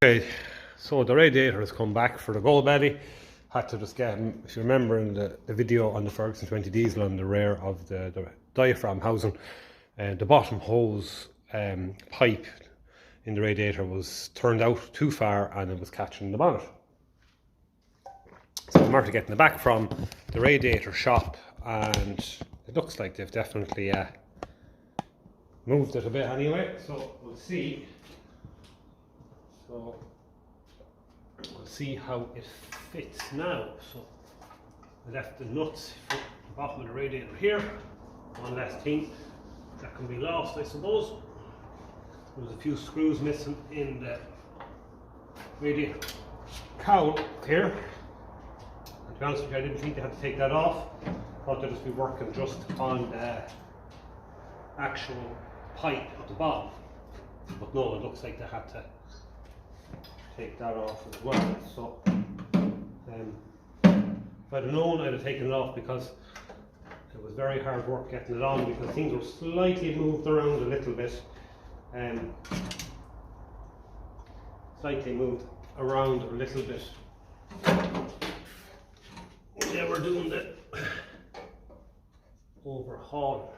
Okay, so the radiator has come back for the gold belly. Had to just get, if you remember in the video on the Ferguson 20 diesel on the rear of the diaphragm housing, the bottom hose pipe in the radiator was turned out too far and it was catching the bonnet. So I'm after getting it back from the radiator shop, and it looks like they've definitely moved it a bit anyway, so we'll see. So we'll see how it fits now. So I left the nuts for the bottom of the radiator here. One last thing that can be lost, I suppose. There's a few screws missing in the radiator cowl here. And to be honest with you, I didn't think they had to take that off. I thought they'd just be working just on the actual pipe at the bottom. But no, it looks like they had to take that off as well. So if I'd have known, I'd have taken it off, because it was very hard work getting it on, because things were slightly moved around a little bit. Slightly moved around a little bit. Yeah, we're doing the overhaul.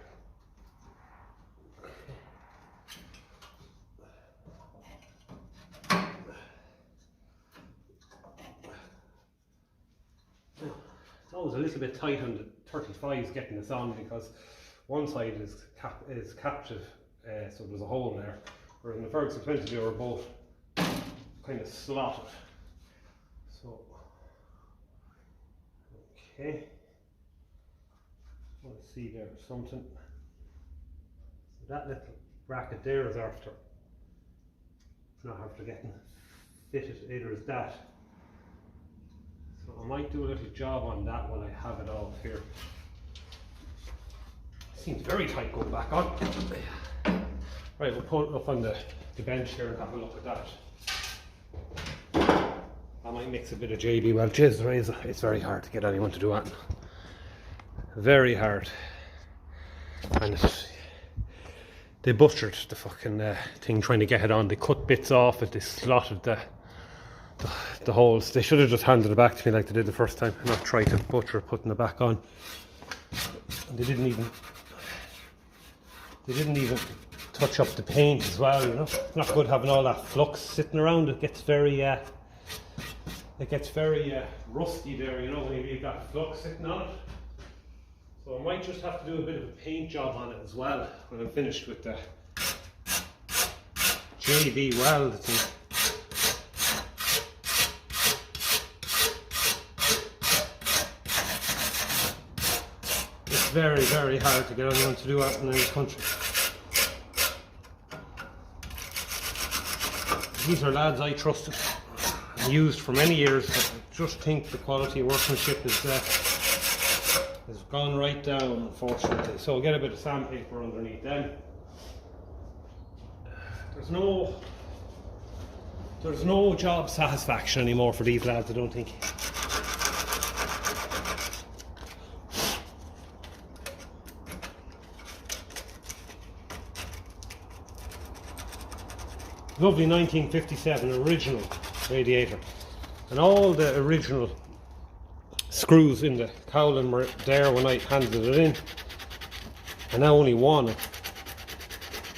It's always a little bit tight on the 35s getting this on, because one side is captive, so there's a hole there, whereas in the Ferguson 20 they were both kind of slotted. So okay, let's see, there's something. So that little bracket there is not after getting fitted either, is that. So I might do a little job on that when I have it all here. Seems very tight going back on. Right, we'll put it up on the bench here and have a look at that. I might mix a bit of JB. Well, it's very hard to get anyone to do that. Very hard. And they butchered the fucking thing trying to get it on. They cut bits off it, they slotted the holes. They should have just handed it back to me like they did the first time, and not try to butcher putting it back on. And they didn't even touch up the paint as well, you know. It's not good having all that flux sitting around. It gets very rusty there, you know, when you leave that flux sitting on it. So I might just have to do a bit of a paint job on it as well when I'm finished with the JB weld thing. It's very, very hard to get anyone to do that in this country. These are lads I trusted and used for many years, but I just think the quality of workmanship has gone right down, unfortunately. So I'll get a bit of sandpaper underneath them. There's no job satisfaction anymore for these lads, I don't think. Lovely 1957 original radiator, and all the original screws in the cowling were there when I handed it in, and now only one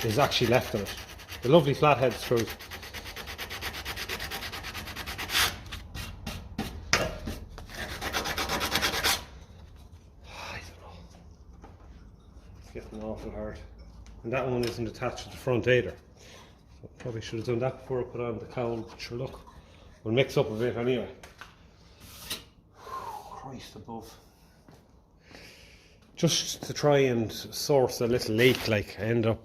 is actually left in it. The lovely flathead screws. I don't know, it's getting awful hard, and that one isn't attached to the front either. Probably should have done that before I put on the cowl, but sure, look, we'll mix up a bit anyway. Christ above. Just to try and source a little leak, like, I end up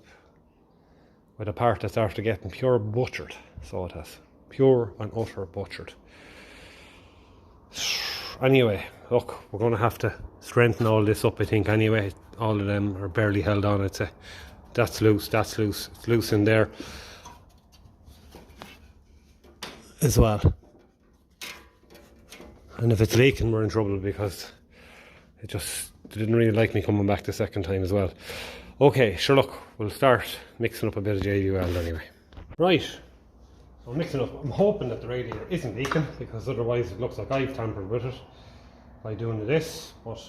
with a part that's after getting pure butchered. So it has. Pure and utter butchered. Anyway, look, we're going to have to strengthen all this up, I think, anyway. All of them are barely held on, I'd say. That's loose, it's loose in there as well. And if it's leaking, we're in trouble, because they didn't really like me coming back the second time as well. Okay, sure, look, we'll start mixing up a bit of JV weld anyway. Right, I'm mixing up. I'm hoping that the radiator isn't leaking, because otherwise it looks like I've tampered with it by doing this. But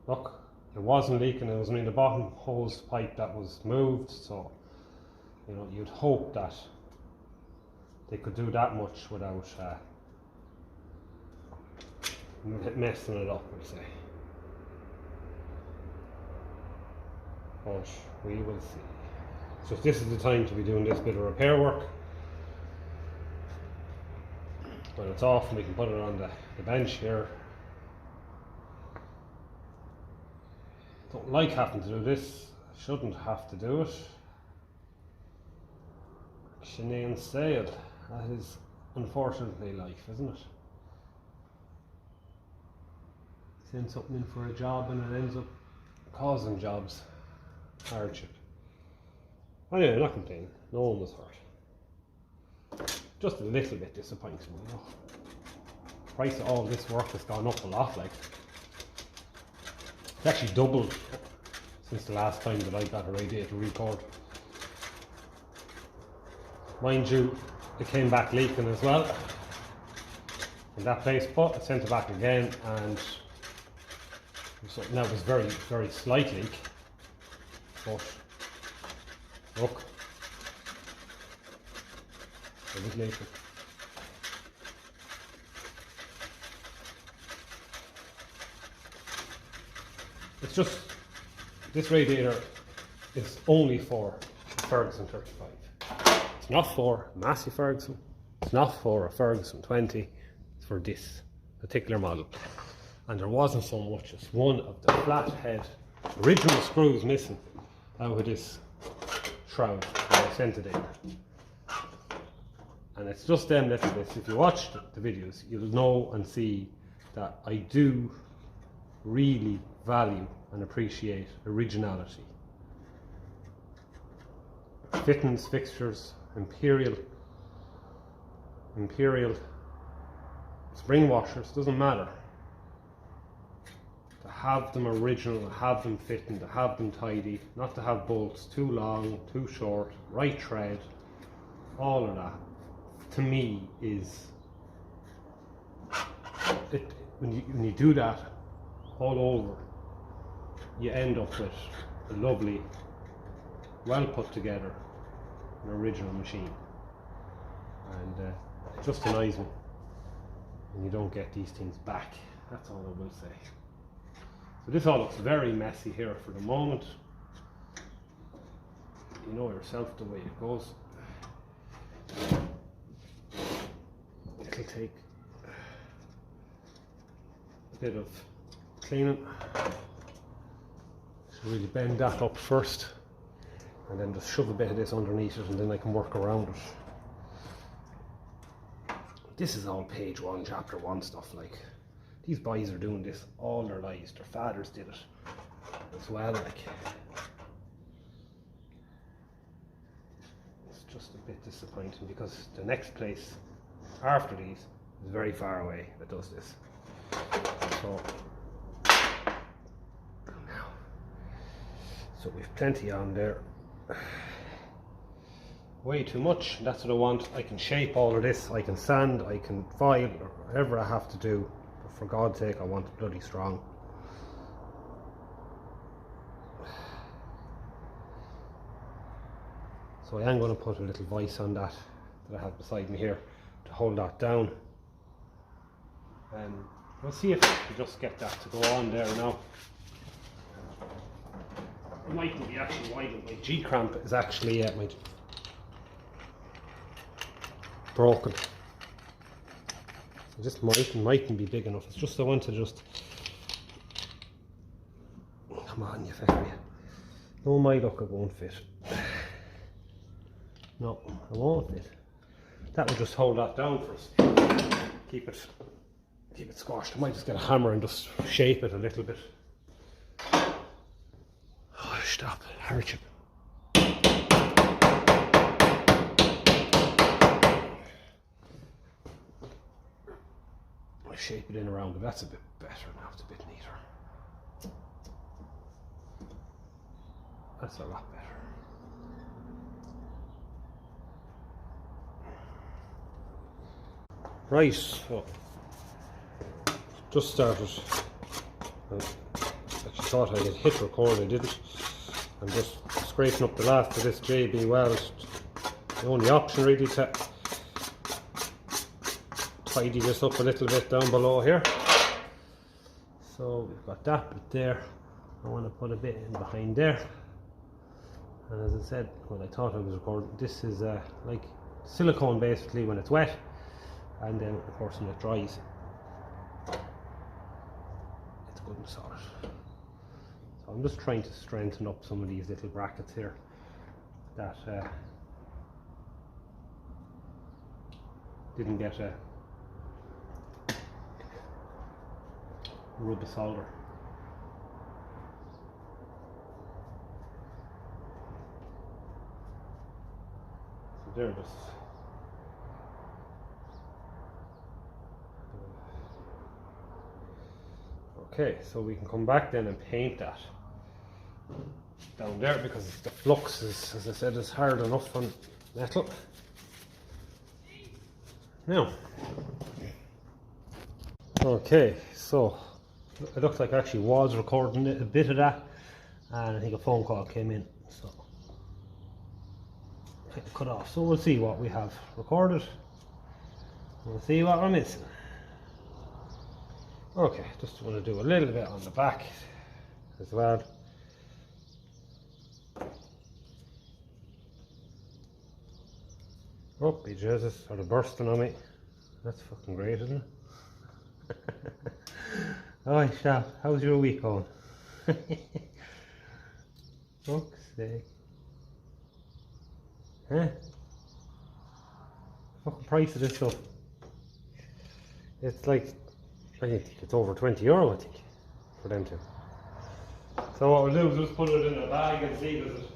look, it wasn't leaking. It was only the bottom hose pipe that was moved. So you know, you'd hope that they could do that much without messing it up, we'll say. But we will see. So this is the time to be doing this bit of repair work. When it's off, we can put it on the bench here. Don't like having to do this. Shouldn't have to do it. Sinead said, that is unfortunately life, isn't it? Send something in for a job and it ends up causing jobs hardship. Anyway, I'm not complaining. No one was hurt. Just a little bit disappointing, you know. The price of all this work has gone up a lot. Like, it's actually doubled since the last time that I got a radiator record. Mind you, it came back leaking as well in that place, but I sent it back again, and so now it was very, very slight leak. But look, it was leaking. It's just, this radiator is only for Ferguson 35. It's not for a Massey Ferguson, it's not for a Ferguson 20, it's for this particular model. And there wasn't so much as one of the flathead original screws missing out of this shroud when I sent it in. And it's just them little bits. If you watch the videos, you'll know and see that I do really value and appreciate originality. Fittings, fixtures, imperial spring washers, doesn't matter. To have them original, to have them fitting, to have them tidy, not to have bolts too long, too short, right tread, all of that, to me is, when you do that all over, you end up with a lovely, well put together, an original machine. And it just annoys me when you don't get these things back. That's all I will say. So this all looks very messy here for the moment. You know yourself the way it goes. It'll take a bit of cleaning. So really bend that up first, and then just shove a bit of this underneath it, and then I can work around it. This is all page 1, chapter 1 stuff. Like, these boys are doing this all their lives. Their fathers did it as well. Like, it's just a bit disappointing because the next place after these is very far away that does this. So now, so we've plenty on there. Way too much, that's what I want. I can shape all of this, I can sand, I can file, or whatever I have to do, but for God's sake I want it bloody strong. So I am going to put a little vice on that I have beside me here to hold that down, and we'll see if I can just get that to go on there now. It mightn't be actually wide, my G cramp is actually my broken. So this mightn't be big enough. It's just I want to just, come on, you fella. No, my luck, it won't fit. No, it won't fit. That will just hold that down for us. Keep it squashed. I might just get a hammer and just shape it a little bit. Oh, stop, hardship. Shape it in around it. That's a bit better now, it's a bit neater. That's a lot better. Right, so just started. I actually thought I had hit record, I didn't. I'm just scraping up the last of this JB weld. The only option really to tidy this up a little bit down below here. So we've got that bit there. I want to put a bit in behind there. And as I said, when I thought I was recording, this is like silicone basically when it's wet, and then of course when it dries, it's good and solid. So I'm just trying to strengthen up some of these little brackets here that didn't get a rub of solder. So they're just okay, so we can come back then and paint that down there, because the flux is, as I said, is hard enough on metal. Now, okay, so it looks like I actually was recording a bit of that, and I think a phone call came in, so I cut off. So we'll see what we have recorded. We'll see what we're missing. Okay, just want to do a little bit on the back as well. Oh, be Jesus, sort of bursting on me. That's fucking great, isn't it? Oh, chap, how's your week going? Fuck's sake. Huh? Fucking price of this stuff. It's like, I think it's over €20, I think, for them two. So what we'll do is just put it in a bag and see does it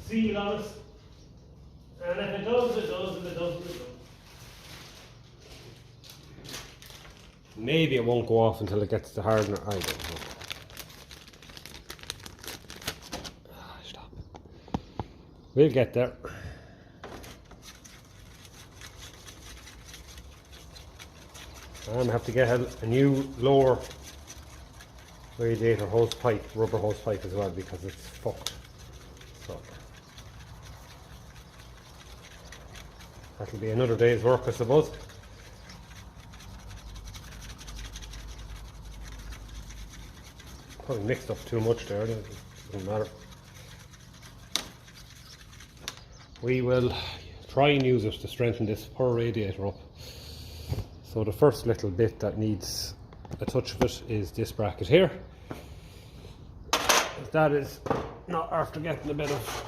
seal on it. And if it does, it does, and it doesn't, it doesn't. Maybe it won't go off until it gets to hardener, I don't know. Stop. We'll get there. And I have to get a new lower radiator hose pipe, rubber hose pipe as well, because it's fucked. So that'll be another day's work, I suppose. Probably mixed up too much there, it doesn't matter. We will try and use it to strengthen this poor radiator up. So the first little bit that needs a touch of it is this bracket here. That is not after getting a bit of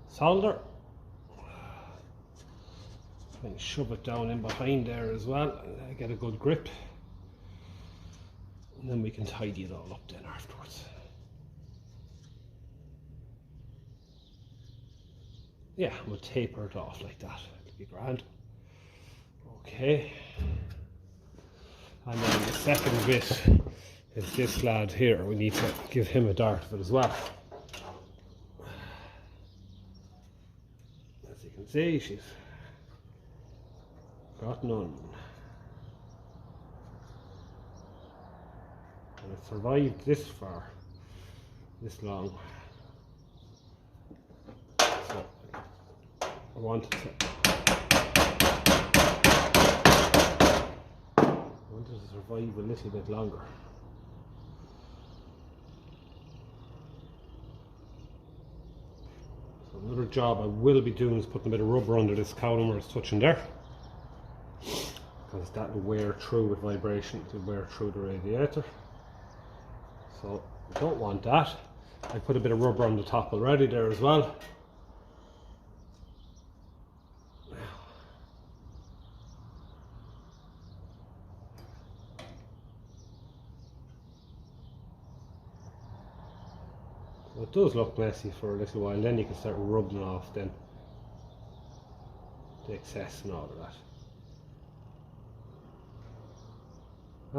solder. Try and shove it down in behind there as well, and get a good grip. And then we can tidy it all up then afterwards. Yeah, we'll taper it off like that. It'll be grand. Okay, and then the second bit is this lad here. We need to give him a dart of it as well. As you can see, she's got none. And it survived this far, this long. So I wanted to survive a little bit longer. So another job I will be doing is putting a bit of rubber under this column where it's touching there, because that will wear through with vibration, to wear through the radiator. So I don't want that. I put a bit of rubber on the top already there as well. It does look messy for a little while, then you can start rubbing off then the excess and all of that.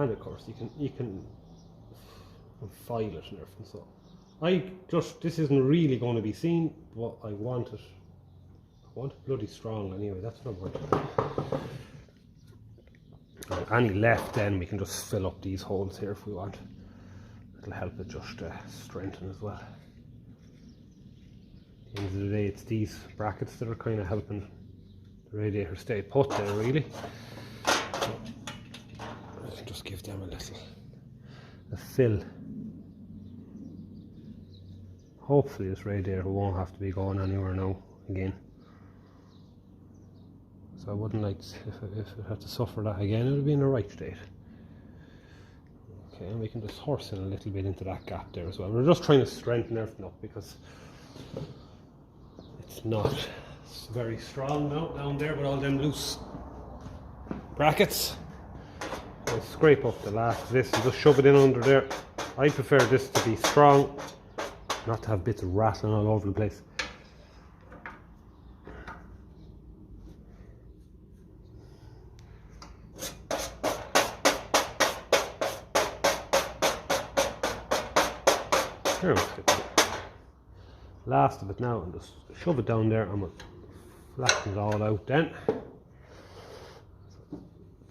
And of course you can file it and everything. So this isn't really going to be seen, but I want it I want it bloody strong anyway, that's what I'm wanting. Any left then we can just fill up these holes here if we want. It'll help it just strengthen as well. At the end of the day, it's these brackets that are kind of helping the radiator stay put there really. So I can just give them a fill. Hopefully this radiator won't have to be going anywhere now again. So I wouldn't like, if it had to suffer that again, it would be in the right state. Okay, and we can just horse in a little bit into that gap there as well. We're just trying to strengthen everything up because it's not very strong now down there with all them loose brackets. I'll scrape up the last of this and just shove it in under there. I prefer this to be strong, not to have bits of rattling all over the place. There we go. Last of it now, and just shove it down there and we'll flatten it all out then. A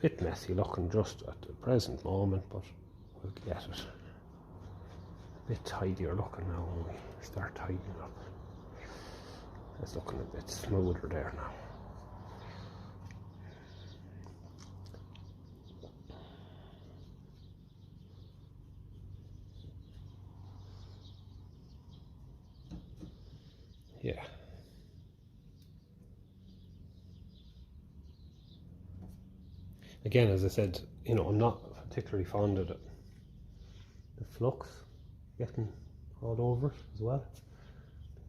bit messy looking just at the present moment, but we'll get it a bit tidier looking now when we start tidying up. It's looking a bit smoother there now. Yeah. Again, as I said, you know, I'm not particularly fond of the flux getting all over it as well,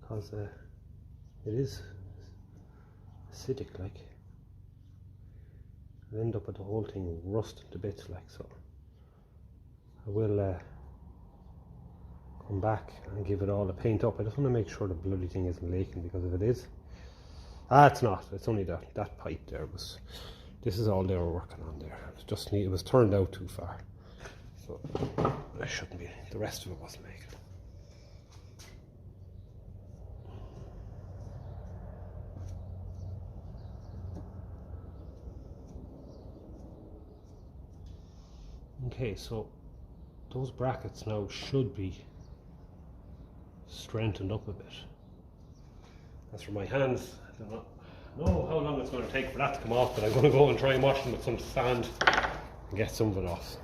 because it is acidic, like. I'll end up with the whole thing rusting to bits, like, so I will come back and give it all a paint up. I just want to make sure the bloody thing isn't leaking, because if it is, it's not. It's only that pipe there was. This is all they were working on there. It was turned out too far, so it shouldn't be. The rest of it wasn't making. Okay, so those brackets now should be strengthened up a bit. As for my hands, I don't know how long it's going to take for that to come off, but I'm going to go and try and wash them with some sand and get some of it off.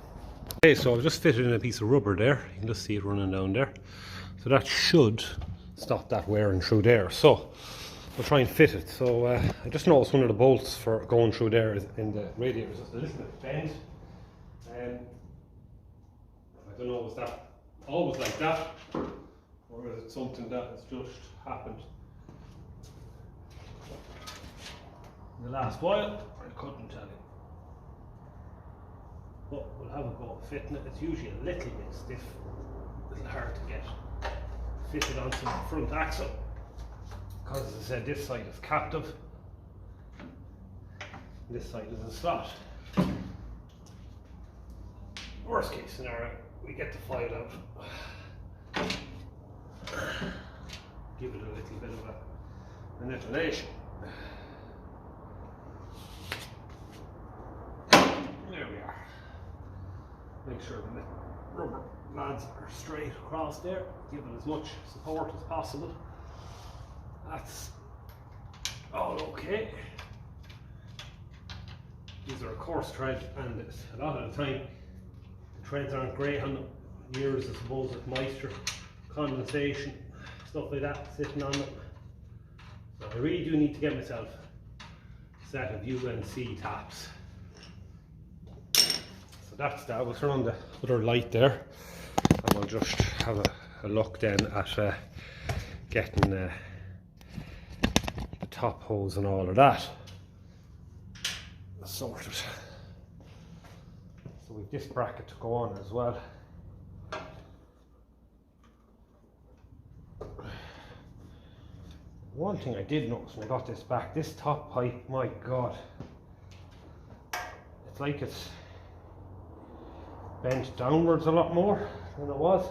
Okay, so I've just fitted in a piece of rubber there. You can just see it running down there. So that should stop that wearing through there. So we'll try and fit it. So I just noticed one of the bolts for going through there in the radiator is just a little bit bent. I don't know, was that always like that, or is it something that has just happened in the last while? I couldn't tell you. But we'll have a go at fitting it. It's usually a little bit stiff, a little hard to get fitted onto the front axle, because as I said, this side is captive, this side is a slot. Worst case scenario, we get the file out, give it a little bit of a manipulation. There we are. Make sure the rubber lads are straight across there, give it as much support as possible. That's all okay. These are a coarse thread, and a lot of the time threads aren't great on them. Years, I suppose, of moisture, condensation, stuff like that sitting on them. So I really do need to get myself a set of UNC taps. So that's that. We'll turn on the other light there, and we'll just have a look then at getting the top hose and all of that sorted. So we've this bracket to go on as well. One thing I did notice when I got this back, this top pipe, my god, it's like it's bent downwards a lot more than it was.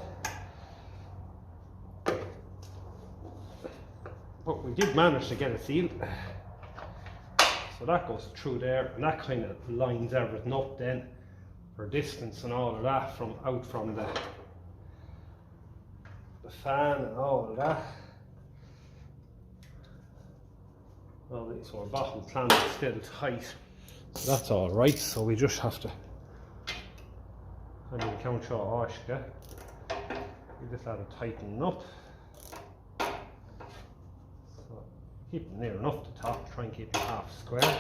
But we did manage to get it sealed. So that goes through there, and that kind of lines everything up then for distance and all of that from out from the fan and all of that. Well, so our bottom clamp is still tight, so that's all right. So we just have to count your ashka. We just have to tighten up. So keep it near enough to top. Try and keep it half square.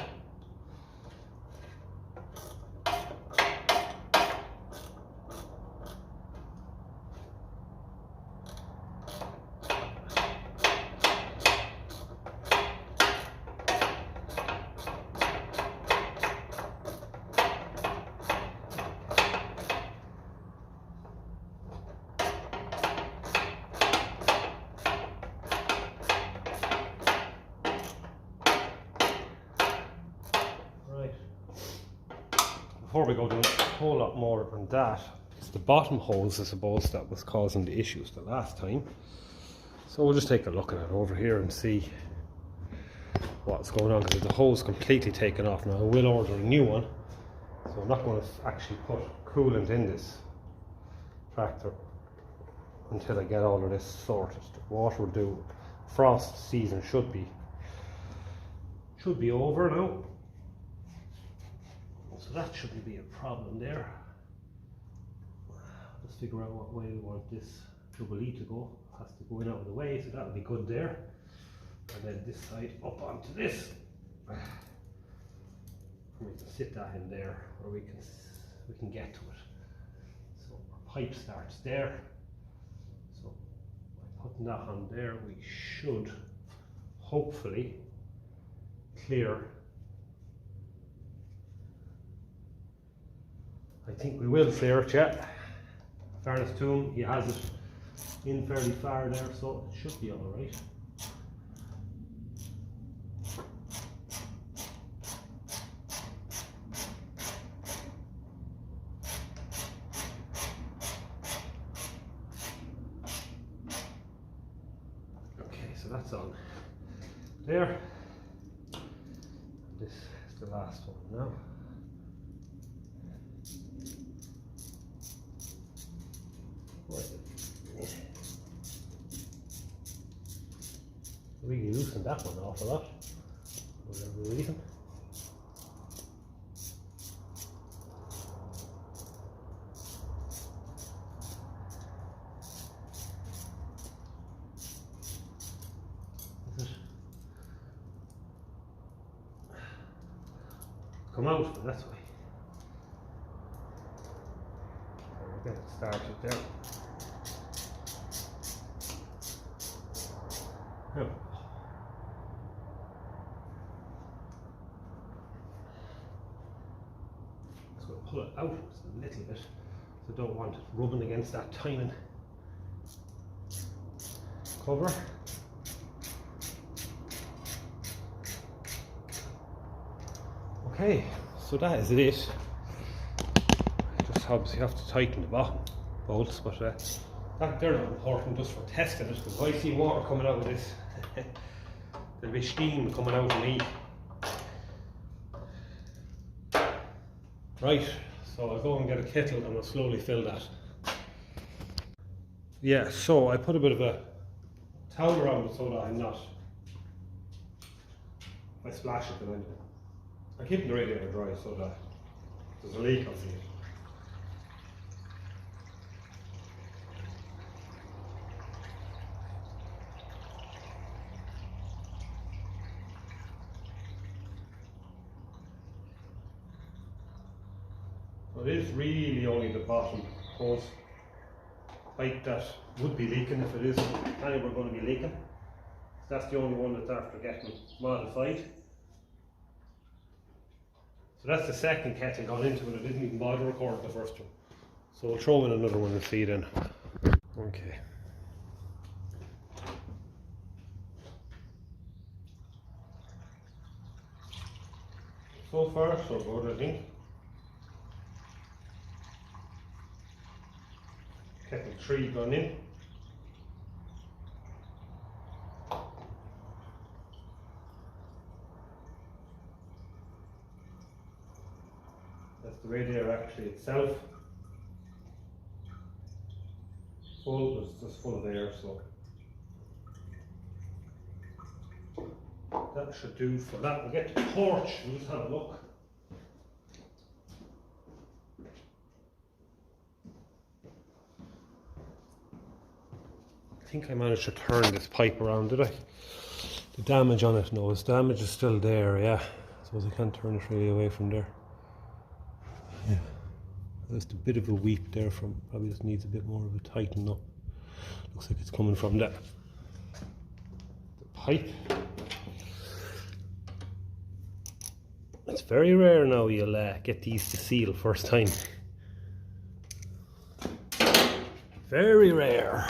Before we go down a whole lot more on that, it's the bottom hose, I suppose, that was causing the issues the last time. So we'll just take a look at it over here and see what's going on, because the hose completely taken off. Now I will order a new one, so I'm not going to actually put coolant in this tractor until I get all of this sorted. The water will do. Frost season should be over now. So that shouldn't be a problem there. Let's figure out what way we want this double E to go. It has to go in out of the way, so that'll be good there. And then this side up onto this. And we can sit that in there, or we can get to it. So our pipe starts there. So by putting that on there, we should hopefully clear. I think we will clear it, yeah. Fairness to him, he has it in fairly far there, so it should be alright. Okay, so that's on there. This is the last one now. Really loosened that one an awful lot, for whatever reason. Is it? Come out, but that's why. We'll get it started there. Oh. Pull it out just a little bit, so don't want it rubbing against that timing cover. Okay, so that is it. Just obviously have to tighten the bottom bolts, but they're not important, just for testing it, because if I see water coming out of this, there'll be steam coming out of me. Right, so I'll go and get a kettle and I'll slowly fill that. Yeah, so I put a bit of a towel around it so that I'm not, if I splash it, then I'm keeping the radiator dry so that if there's a leak, I'll see it. So it is really only the bottom hose pipe that would be leaking, if it is anywhere going to be leaking. That's the only one that's after getting modified. So that's the second kettle gone into it. I didn't even bother recording the first one. So we'll throw in another one and see then. Okay. So far, so good, I think. Kettle 3 gone in. That's the radiator actually itself. Full, but it's just full of air, so that should do for that. We'll get the torch and just have a look. I think I managed to turn this pipe around, did I? The damage on it, no, its damage is still there, yeah. I suppose I can't turn it really away from there. Yeah. There's a bit of a weep there from, probably just needs a bit more of a tighten up. Looks like it's coming from the pipe. It's very rare now you'll get these to seal first time. Very rare.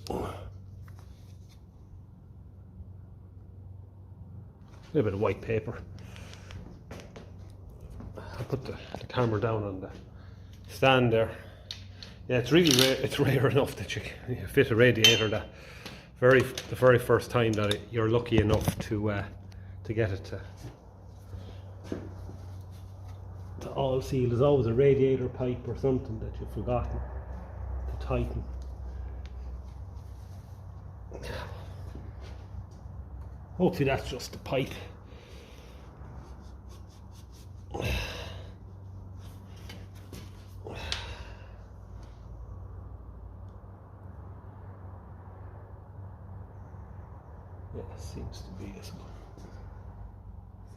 A little bit of white paper. I'll put the camera down on the stand there. Yeah, it's really rare. It's rare enough that you fit a radiator that the very first time that you're lucky enough to get it to all seal. There's always a radiator pipe or something that you've forgotten to tighten. Hopefully that's just the pipe. Yeah, seems to be this one.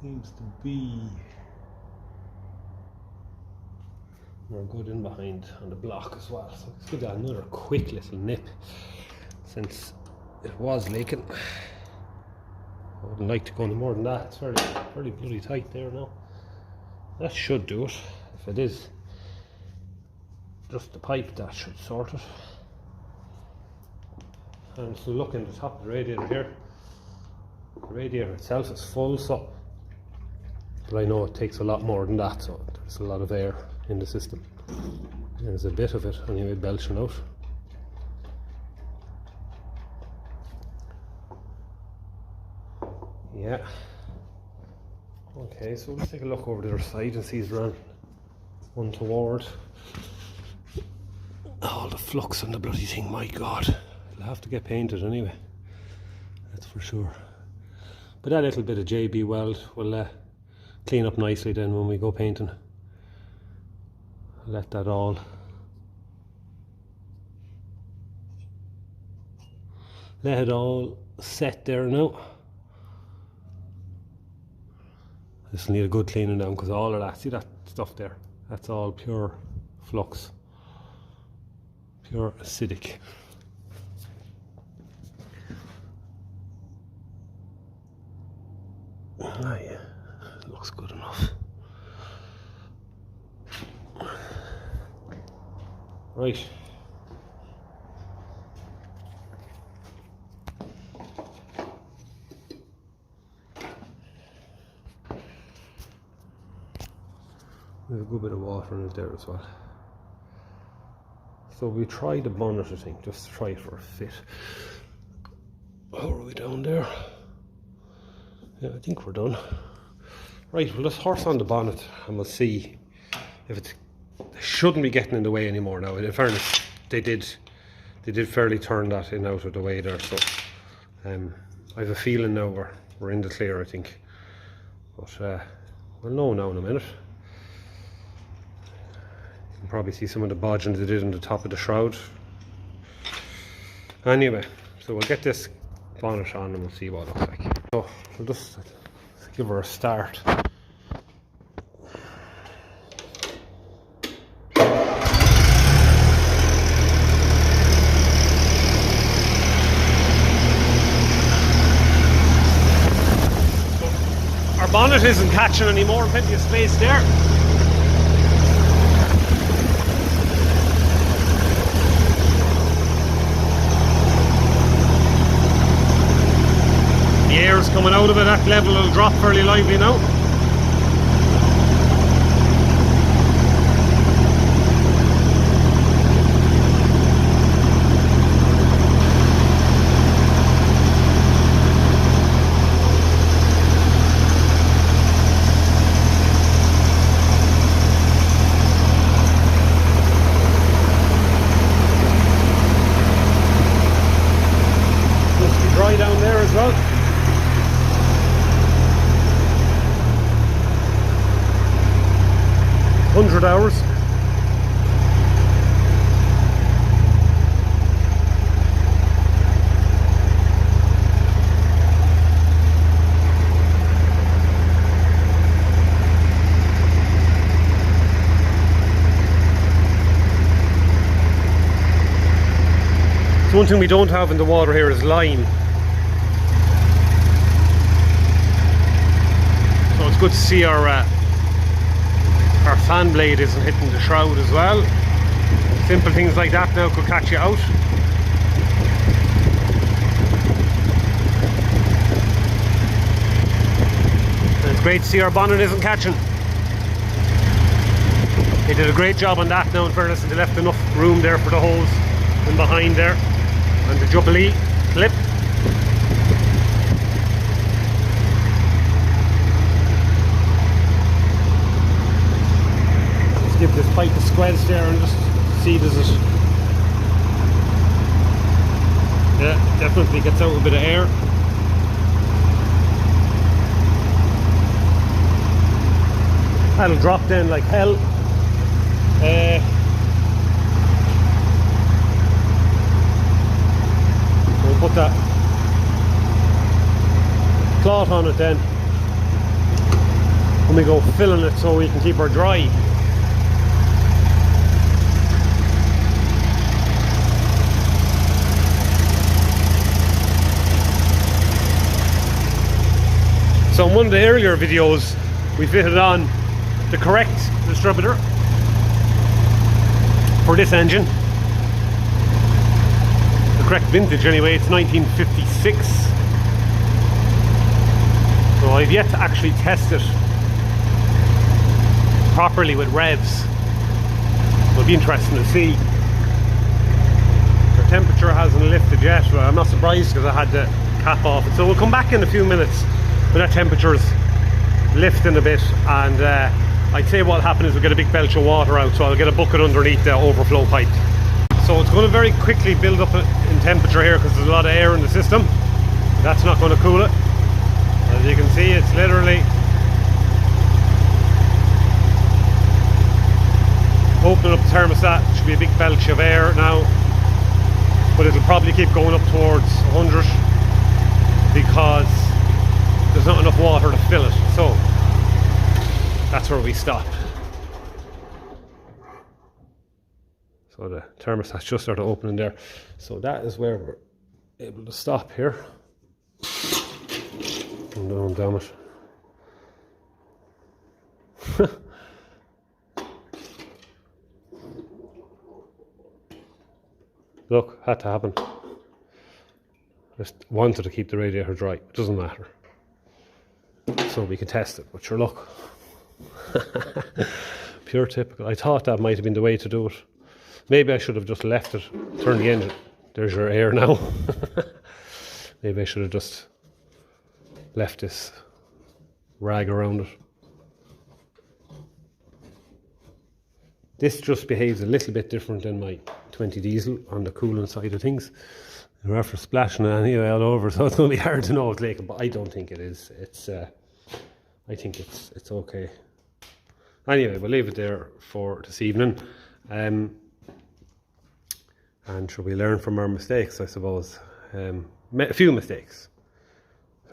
Seems to be. We're good in behind on the block as well, so let's give that another quick little nip since it was leaking. I wouldn't like to go any more than that. It's fairly bloody tight there now. That should do it. If it is just the pipe, that should sort it. And so look in the top of the radiator here. The radiator itself is full, so but I know it takes a lot more than that, so there's a lot of air in the system. There's a bit of it anyway belching out. Yeah. Okay, so let's take a look over the other side and see if there's one toward. Oh, the flux on the bloody thing, my god. It'll have to get painted anyway. That's for sure. But that little bit of JB weld will clean up nicely then when we go painting. I'll let that all set there now. Just need a good cleaning down because all of that, see that stuff there, that's all pure flux, pure acidic. Ah, yeah, looks good enough. Right. There's a good bit of water in it there as well. So we tried the bonnet, I think, just to try it for a fit. How are we down there? Yeah, I think we're done. Right, well let's horse on the bonnet and we'll see if it shouldn't be getting in the way anymore now. In fairness, they did fairly turn that in out of the way there, so I have a feeling now we're in the clear, I think. But we'll know now in a minute. You can probably see some of the bodging they did on the top of the shroud. Anyway, so we'll get this bonnet on and we'll see what it looks like. So we'll just give her a start. Our bonnet isn't catching anymore, plenty of space there. The air is coming out of it, that level will drop fairly lively now. 100 hours. So one thing we don't have in the water here is lime. So it's good to see our fan blade isn't hitting the shroud as well. Simple things like that now could catch you out. And it's great to see our bonnet isn't catching. They did a great job on that now, in fairness, and they left enough room there for the hose in behind there and the Jubilee clip. Give this pipe a squeeze there and just see does it. Yeah, definitely gets out a bit of air. That'll drop then like hell. We'll put that cloth on it then when we go filling it so we can keep her dry. So in one of the earlier videos we fitted on the correct distributor for this engine. The correct vintage anyway, it's 1956. So I've yet to actually test it properly with revs. It'll be interesting to see. The temperature hasn't lifted yet, but I'm not surprised because I had the cap off it. So we'll come back in a few minutes when that temperature's lifting a bit, and I'd say what'll happen is we'll get a big belch of water out, so I'll get a bucket underneath the overflow pipe. So it's going to very quickly build up in temperature here because there's a lot of air in the system. That's not going to cool it. As you can see, it's literally opening up the thermostat. Should be a big belch of air now, but it'll probably keep going up towards 100 because there's not enough water to fill it. So that's where we stop. So the thermostat's just started opening there. So that is where we're able to stop here. Oh, damn it. Look, had to happen. Just wanted to keep the radiator dry. It doesn't matter. So we can test it, but sure, look. Pure typical. I thought that might have been the way to do it. Maybe I should have just left it, turned the engine. There's your air now. Maybe I should have just left this rag around it. This just behaves a little bit different than my 20 diesel on the coolant side of things. We're after splashing it anyway all over, so it's going to be hard to know it's leaking, but I don't think it is. I think it's okay. Anyway, we'll leave it there for this evening. And shall we learn from our mistakes, I suppose. A few mistakes.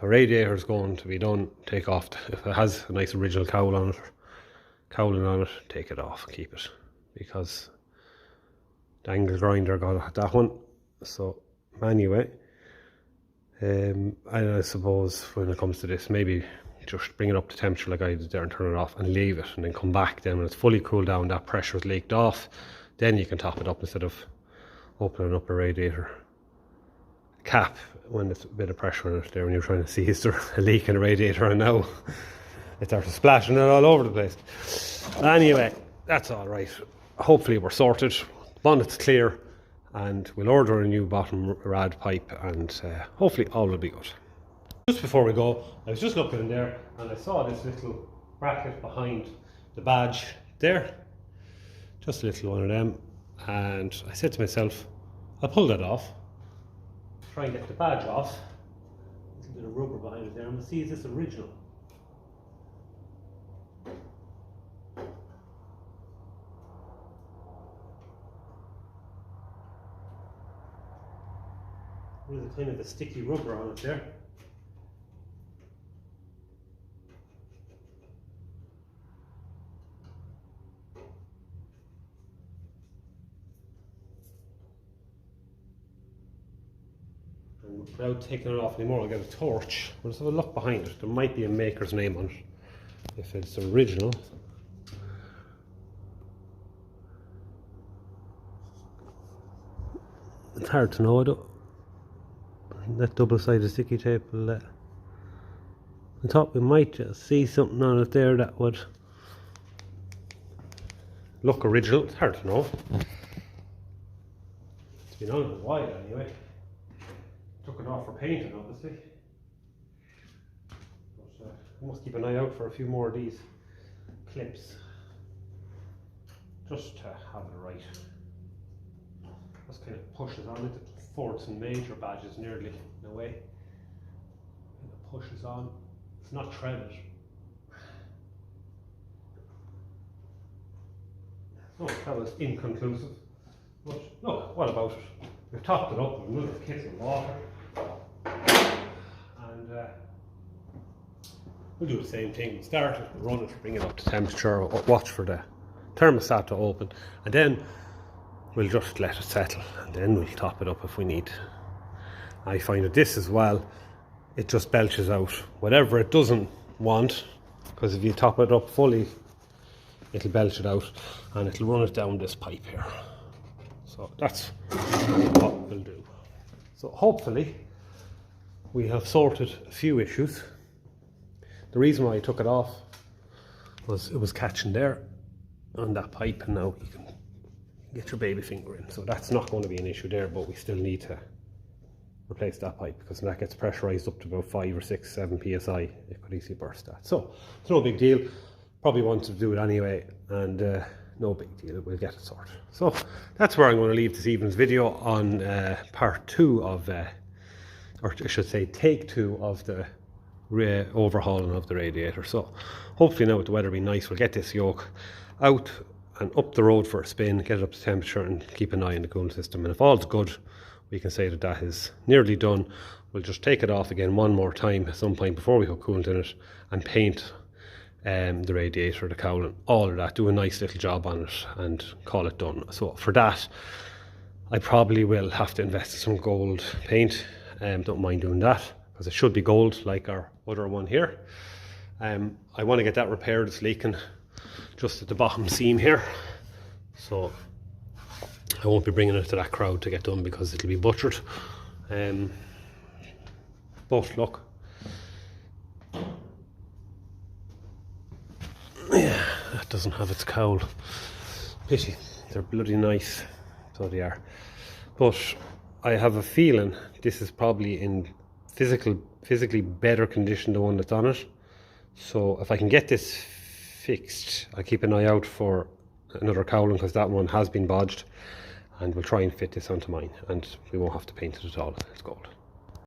The radiator is going to be done. Take off, if it has a nice original cowling on it, take it off, keep it. Because the angle grinder got that one. So, anyway. And I suppose when it comes to this, maybe just bring it up to temperature like I did there and turn it off and leave it, and then come back. Then when it's fully cooled down, that pressure is leaked off, then you can top it up instead of opening up a radiator cap when there's a bit of pressure in it there when you're trying to see is there a leak in a radiator, and now it starts splashing it all over the place. Anyway, that's all right. Hopefully we're sorted. The bonnet's clear, and we'll order a new bottom rad pipe, and hopefully all will be good. Just before we go, I was just looking in there and I saw this little bracket behind the badge there, just a little one of them, and I said to myself, I'll pull that off, try and get the badge off. A little bit of rubber behind it there, and we'll see is this original. with kind of the sticky rubber on it there. And without taking it off anymore, I'll get a torch. We'll just have a look behind it. There might be a maker's name on it if it's original. It's hard to know. I think that double-sided sticky tape will I thought we might just see something on it there that would look original. It's hard to know. It's been on a while anyway. Took it off for painting, obviously. But I must keep an eye out for a few more of these clips, just to have it right. Just kind of pushes on it. The Fords and Major badges nearly in a way. Kind of pushes on. It's not threaded. Oh, that was inconclusive. But look, what about it? We've topped it up with another kit of water. And we'll do the same thing. We'll start it, we'll run it, bring it up to temperature, watch for the thermostat to open, and then we'll just let it settle, and then we'll top it up if we need. I find that this as well, it just belches out whatever it doesn't want, because if you top it up fully, it'll belch it out and it'll run it down this pipe here. So that's what we'll do. So hopefully we have sorted a few issues. The reason why I took it off was it was catching there on that pipe, and now you can get your baby finger in. So that's not going to be an issue there, but we still need to replace that pipe, because when that gets pressurized up to about 5 or 6, 7 psi, it could easily burst that. So it's no big deal. Probably wanted to do it anyway, and no big deal, we'll get it sorted. So that's where I'm going to leave this evening's video on part 2 of, or I should say take 2 of the overhauling of the radiator. So hopefully now with the weather being nice, we'll get this yoke out and up the road for a spin, get it up to temperature, and keep an eye on the cooling system. And if all's good, we can say that that is nearly done. We'll just take it off again one more time at some point before we put coolant in it, and paint the radiator, the cowling, all of that, do a nice little job on it and call it done. So for that, I probably will have to invest in some gold paint. Don't mind doing that, because it should be gold like our other one here. I want to get that repaired. It's leaking just at the bottom seam here, so I won't be bringing it to that crowd to get done, because it'll be butchered. But look, yeah, that doesn't have its cowl. Pity, they're bloody nice, so they are. But I have a feeling this is probably in physically better condition than the one that's on it. So if I can get this fixed, I'll keep an eye out for another cowling, because that one has been bodged, and we'll try and fit this onto mine, and we won't have to paint it at all. It's gold.